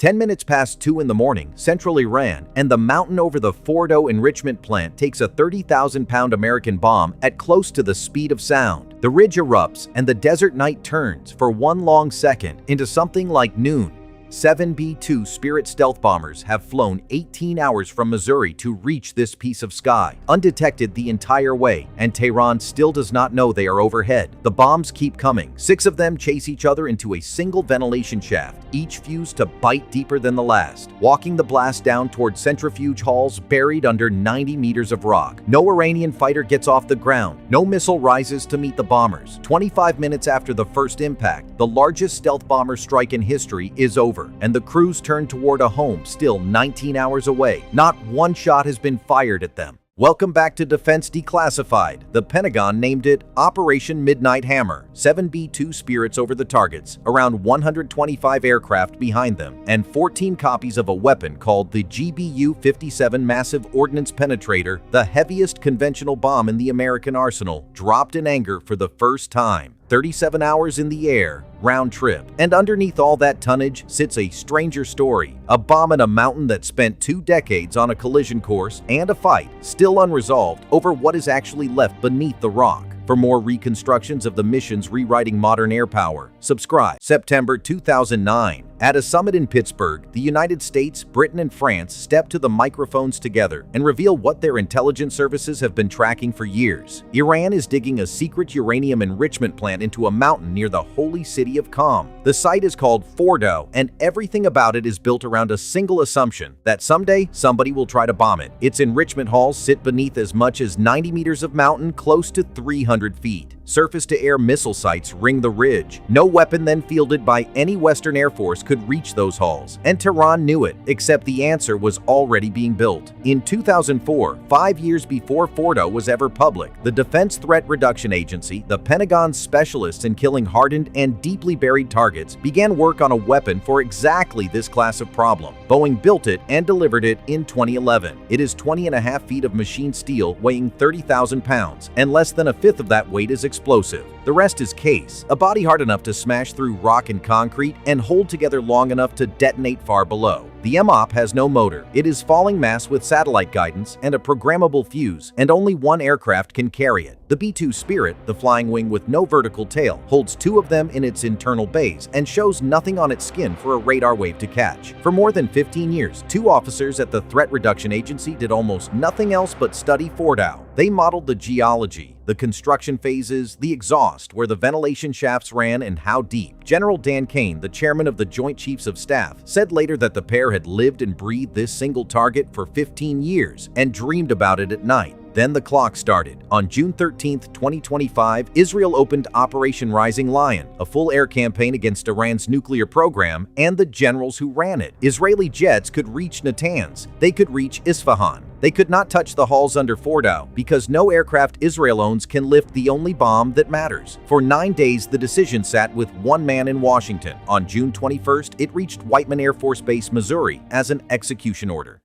10 minutes past 2 in the morning, central Iran, and the mountain over the Fordow enrichment plant takes a 30,000-pound American bomb at close to the speed of sound. The ridge erupts, and the desert night turns, for one long second, into something like noon. 7 B-2 Spirit stealth bombers have flown 18 hours from Missouri to reach this piece of sky, undetected the entire way, and Tehran still does not know they are overhead. The bombs keep coming. 6 of them chase each other into a single ventilation shaft, each fused to bite deeper than the last, walking the blast down toward centrifuge halls buried under 90 meters of rock. No Iranian fighter gets off the ground. No missile rises to meet the bombers. 25 minutes after the first impact, the largest stealth bomber strike in history is over, and the crews turn toward a home still 19 hours away. Not one shot has been fired at them. Welcome back to Defense Declassified. The Pentagon named it Operation Midnight Hammer. 7 B-2 Spirits over the targets, around 125 aircraft behind them, and 14 copies of a weapon called the GBU-57 Massive Ordnance Penetrator, the heaviest conventional bomb in the American arsenal, dropped in anger for the first time. 37 hours in the air, round trip. And underneath all that tonnage sits a stranger story. A bomb in a mountain that spent 2 decades on a collision course, and a fight, still unresolved, over what is actually left beneath the rock. For more reconstructions of the missions rewriting modern air power, subscribe. September 2009. At a summit in Pittsburgh, the United States, Britain, and France step to the microphones together and reveal what their intelligence services have been tracking for years. Iran is digging a secret uranium enrichment plant into a mountain near the holy city of Qom. The site is called Fordow, and everything about it is built around a single assumption that someday somebody will try to bomb it. Its enrichment halls sit beneath as much as 90 meters of mountain, close to 300 feet. Surface-to-air missile sites ring the ridge. No weapon then fielded by any Western Air Force could reach those halls, and Tehran knew it, except the answer was already being built. In 2004, 5 years before Fordow was ever public, the Defense Threat Reduction Agency, the Pentagon's specialists in killing hardened and deeply buried targets, began work on a weapon for exactly this class of problem. Boeing built it and delivered it in 2011. It is 20.5 feet of machine steel weighing 30,000 pounds, and less than a fifth of that weight is explosive. The rest is case, a body hard enough to smash through rock and concrete and hold together long enough to detonate far below. The MOP has no motor. It is falling mass with satellite guidance and a programmable fuse, and only one aircraft can carry it. The B-2 Spirit, the flying wing with no vertical tail, holds 2 of them in its internal bays and shows nothing on its skin for a radar wave to catch. For more than 15 years, 2 officers at the Threat Reduction Agency did almost nothing else but study Fordow. They modeled the geology, the construction phases, the exhaust, where the ventilation shafts ran, and how deep. General Dan Kane, the chairman of the Joint Chiefs of Staff, said later that the pair had lived and breathed this single target for 15 years and dreamed about it at night. Then the clock started. On June 13, 2025, Israel opened Operation Rising Lion, a full air campaign against Iran's nuclear program and the generals who ran it. Israeli jets could reach Natanz. They could reach Isfahan. They could not touch the halls under Fordow because no aircraft Israel owns can lift the only bomb that matters. For 9 days, the decision sat with one man in Washington. On June 21st, it reached Whiteman Air Force Base, Missouri, as an execution order.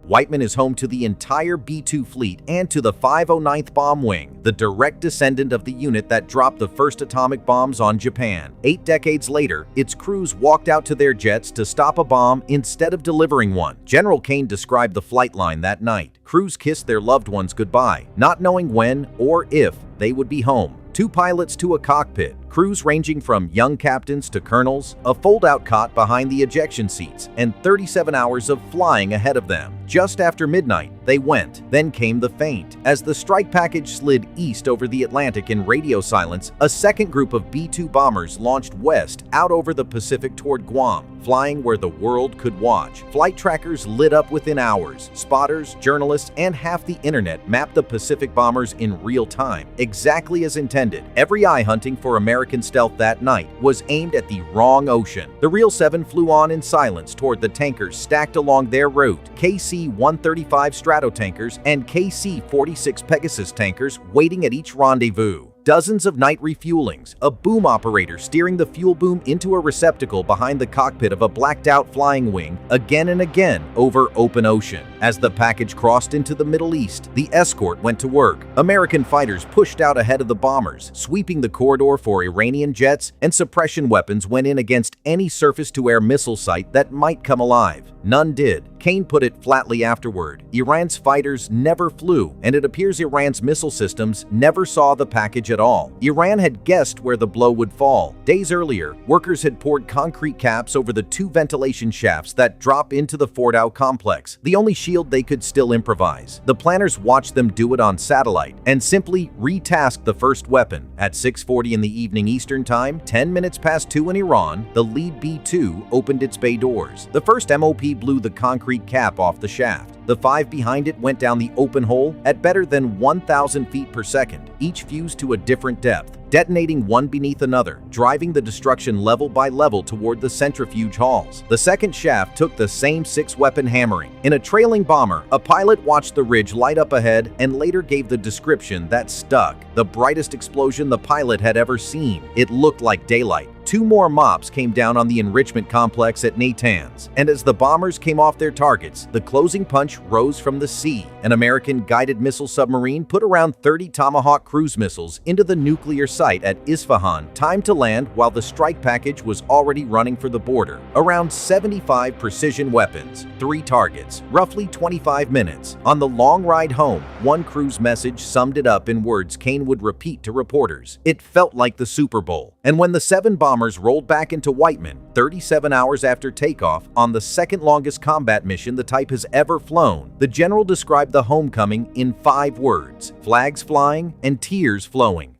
Whiteman is home to the entire B-2 fleet and to the 509th Bomb Wing, the direct descendant of the unit that dropped the first atomic bombs on Japan. 8 decades later, its crews walked out to their jets to stop a bomb instead of delivering one. General Kane described the flight line that night. Crews kissed their loved ones goodbye, not knowing when or if they would be home. 2 pilots to a cockpit, crews ranging from young captains to colonels, a fold-out cot behind the ejection seats, and 37 hours of flying ahead of them. Just after midnight, they went. Then came the feint. As the strike package slid east over the Atlantic in radio silence, a second group of B-2 bombers launched west out over the Pacific toward Guam, flying where the world could watch. Flight trackers lit up within hours. Spotters, journalists, and half the internet mapped the Pacific bombers in real time, exactly as intended. Every eye hunting for American stealth that night was aimed at the wrong ocean. The real 7 flew on in silence toward the tankers stacked along their route, KC-135 Stratotankers and KC-46 Pegasus tankers waiting at each rendezvous. dozens of night refuelings, a boom operator steering the fuel boom into a receptacle behind the cockpit of a blacked-out flying wing again and again over open ocean. As the package crossed into the Middle East, the escort went to work. American fighters pushed out ahead of the bombers, sweeping the corridor for Iranian jets, and suppression weapons went in against any surface-to-air missile site that might come alive. None did. Kane put it flatly afterward. Iran's fighters never flew, and it appears Iran's missile systems never saw the package at all. Iran had guessed where the blow would fall. Days earlier, workers had poured concrete caps over the 2 ventilation shafts that drop into the Fordow complex, the only shield they could still improvise. The planners watched them do it on satellite and simply retasked the first weapon. At 6:40 in the evening Eastern Time, 10 minutes past 2 in Iran, the lead B-2 opened its bay doors. The first MOP blew the concrete cap off the shaft. The 5 behind it went down the open hole at better than 1,000 feet per second, each fused to a different depth, detonating one beneath another, driving the destruction level by level toward the centrifuge halls. The second shaft took the same 6-weapon hammering. In a trailing bomber, a pilot watched the ridge light up ahead and later gave the description that stuck: the brightest explosion the pilot had ever seen. It looked like daylight. 2 more MOPs came down on the enrichment complex at Natanz, and as the bombers came off their targets, the closing punch rose from the sea. An American guided missile submarine put around 30 Tomahawk cruise missiles into the nuclear site at Isfahan, timed to land while the strike package was already running for the border. Around 75 precision weapons, 3 targets, roughly 25 minutes. On the long ride home, one cruise message summed it up in words Kane would repeat to reporters: "It felt like the Super Bowl." And when the 7 bombers rolled back into Whiteman, 37 hours after takeoff, on the second longest combat mission the type has ever flown, the general described the homecoming in 5 words: flags flying and tears flowing.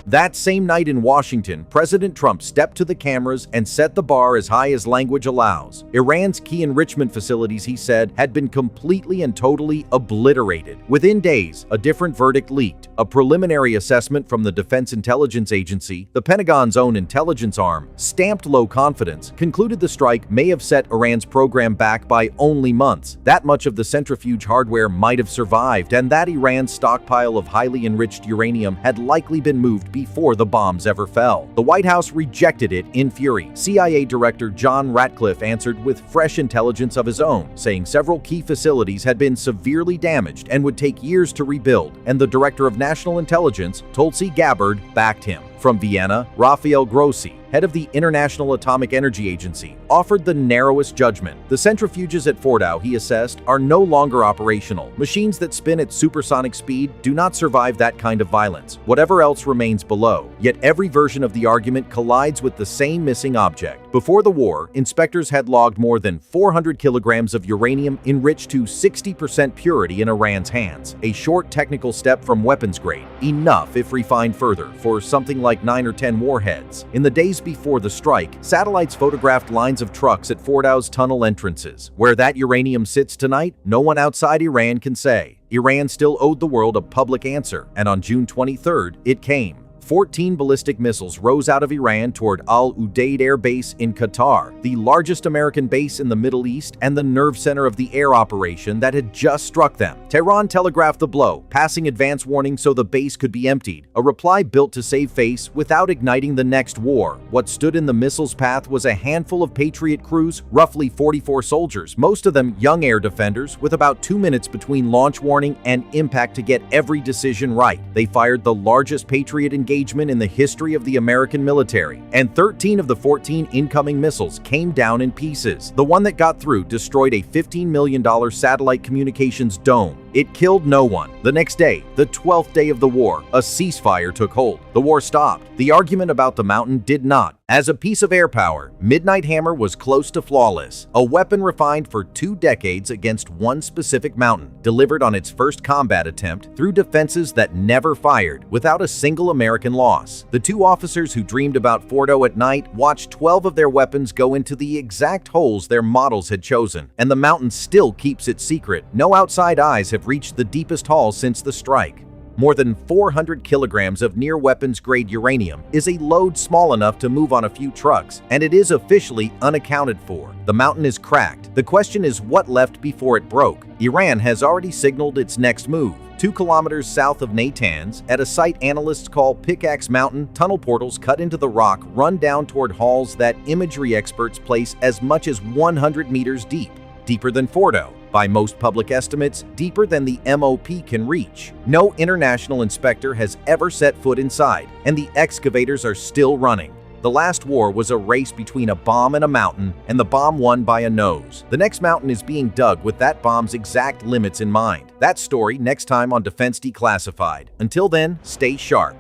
That same night in Washington, President Trump stepped to the cameras and set the bar as high as language allows. Iran's key enrichment facilities, he said, had been completely and totally obliterated. Within days, a different verdict leaked. A preliminary assessment from the Defense Intelligence Agency, the Pentagon's own intelligence arm, stamped low confidence, concluded the strike may have set Iran's program back by only months. That much of the centrifuge hardware might have survived, and that Iran's stockpile of highly enriched uranium had likely been moved before the bombs ever fell. The White House rejected it in fury. CIA Director John Ratcliffe answered with fresh intelligence of his own, saying several key facilities had been severely damaged and would take years to rebuild, and the Director of National Intelligence, Tulsi Gabbard, backed him. From Vienna, Rafael Grossi, head of the International Atomic Energy Agency, offered the narrowest judgment. The centrifuges at Fordow, he assessed, are no longer operational. Machines that spin at supersonic speed do not survive that kind of violence. Whatever else remains below. Yet every version of the argument collides with the same missing object. Before the war, inspectors had logged more than 400 kilograms of uranium enriched to 60% purity in Iran's hands. A short technical step from weapons grade. Enough, if refined further, for something like 9 or 10 warheads. In the days before the strike, satellites photographed lines of trucks at Fordow's tunnel entrances. Where that uranium sits tonight, no one outside Iran can say. Iran still owed the world a public answer, and on June 23rd, it came. 14 ballistic missiles rose out of Iran toward Udeid Air Base in Qatar, the largest American base in the Middle East and the nerve center of the air operation that had just struck them. Tehran telegraphed the blow, passing advance warning so the base could be emptied, a reply built to save face without igniting the next war. What stood in the missile's path was a handful of Patriot crews, roughly 44 soldiers, most of them young air defenders, with about 2 minutes between launch warning and impact to get every decision right. They fired the largest Patriot engagement in the history of the American military, and 13 of the 14 incoming missiles came down in pieces. The one that got through destroyed a $15 million satellite communications dome. It killed no one. The next day, the 12th day of the war, a ceasefire took hold. The war stopped. The argument about the mountain did not. As a piece of air power, Midnight Hammer was close to flawless, a weapon refined for 2 decades against one specific mountain, delivered on its first combat attempt through defenses that never fired, without a single American loss. The 2 officers who dreamed about Fordow at night watched 12 of their weapons go into the exact holes their models had chosen, and the mountain still keeps its secret. No outside eyes have reached the deepest halls since the strike. More than 400 kilograms of near-weapons-grade uranium is a load small enough to move on a few trucks, and it is officially unaccounted for. The mountain is cracked. The question is what left before it broke. Iran has already signaled its next move. 2 kilometers south of Natanz, at a site analysts call Pickaxe Mountain, tunnel portals cut into the rock run down toward halls that imagery experts place as much as 100 meters deep. Deeper than Fordow. By most public estimates, deeper than the MOP can reach. No international inspector has ever set foot inside, and the excavators are still running. The last war was a race between a bomb and a mountain, and the bomb won by a nose. The next mountain is being dug with that bomb's exact limits in mind. That story next time on Defense Declassified. Until then, stay sharp.